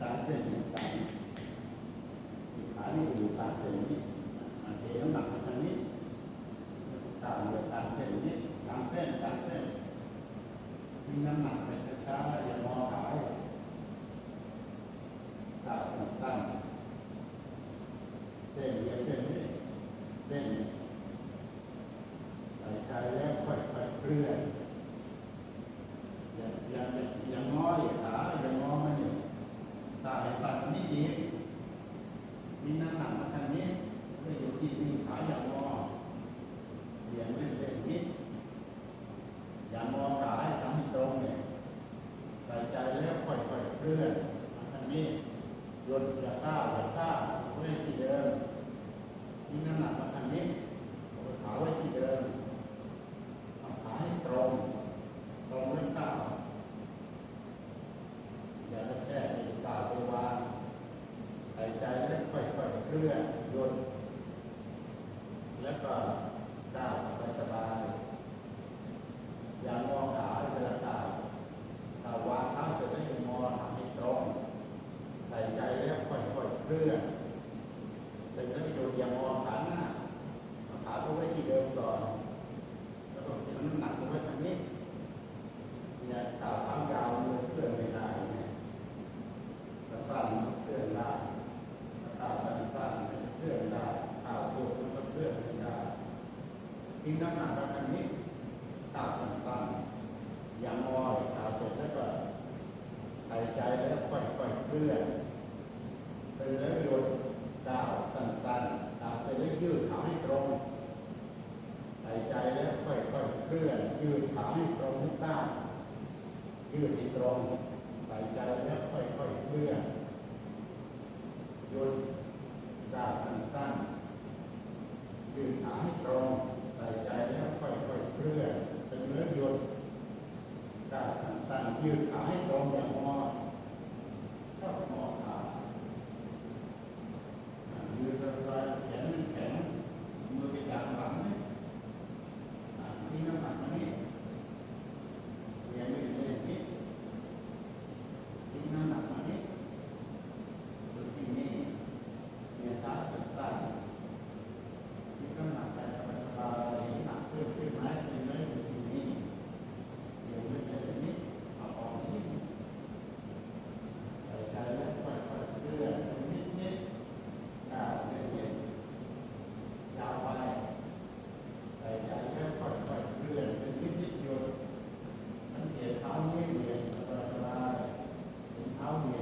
ตามเส้นตามขานี่อยู่ตามเส้นนี้เทน้ำหนักมาทางนี้ตามเส้นนี้ตามเส้นมีน้ำหนักไปช้าๆอย่างงอขาตามตั้งเส้นเรียงเส้นนี้เส้นใส่ใจแล้วค่อยๆเคลื่อนอย่างงอขาอย่างงอมันอยู่ตาให้ฟันนี้ดีมีน้ำหนักมาทางนี้ไม่อยู่ที่ขาอย่างงอเรียงเส้นนี้อย่างงอขาให้ทำให้ตรงเนี่ยใส่ใจแล้วค่อยๆเคลื่อนมาทางนี้หยุดอย่าก้าวไว้ที่เดิมมีน้ำหนักมาทางนี้ขาไว้ที่เดิมเอาขาให้ตรงแล้วก้าวอย่าไปแค่ก้าวไปวางหายใจแล้วค่อยๆเคลื่อนหยุดแล้วก็ก้าวสบายๆอย่างงอขาเวลาก้าววางเท้าเสร็จแล้วงอทำให้ตรงใส่ใจแล้วค่อยๆเคลื่อนแต่ถ้าไปดูอย่างงอขาหน้าขาก็ไว้ที่เดิมก่อนแล้วก็น้ำหนักลงไว้ทางนี้เนี่ยก้าวเท้ายาวมือเคลื่อนไม่ได้เนี่ยกระสั้นเคลื่อนได้ก้าวสั้นๆเคลื่อนได้ก้าวสูงก็เคลื่อนไม่ได้ทิ้งน้ำหนักไว้ทางนี้ก้าวสั้นๆอย่างงอก้าวเสร็จแล้วก็หายใจแล้วค่อยๆเคลื่อนตื่นแล้วหยุดก้าวสั้นๆก้าวเสร็จแล้วยืดขาให้ตรงหายใจแล้วค่อยๆเคลื่อนยืดขาให้ตรงทุกด้านยืดให้ตรงหายใจแล้วค่อยๆเคลื่อนหยุดก้าวสั้นๆยืดขาให้ตรงหายใจแล้วค่อยๆเคลื่อนตื่นแล้วหยุดก้าวสั้นๆยืดขาให้ตรงอย่างงอก็งอขายืดลอยแขนแข็งมือไปจับหลังนี่ทิ้งน้ำหนักมานี่เรียนไม่เรียนนี่ทิ้งน้ำหนักมานี่ดูที่นี่เนี่ยขาสั้นๆทิ้งน้ำหนักไปสบายๆหนักขึ้นไหมขึ้นไหมดูที่นี่เรียนไม่เรียนนี่เอาออกนี่ใส่ใจแล้วค่อยๆเคลื่อนนิดๆก้าวเรื่อยๆยาวไปใส่ใจแล้วค่อยๆเคลื่อนเป็นนิดๆหยุดมันเหยียดเท้าเงี้ยเหยียดสบายๆเท้าเหยียด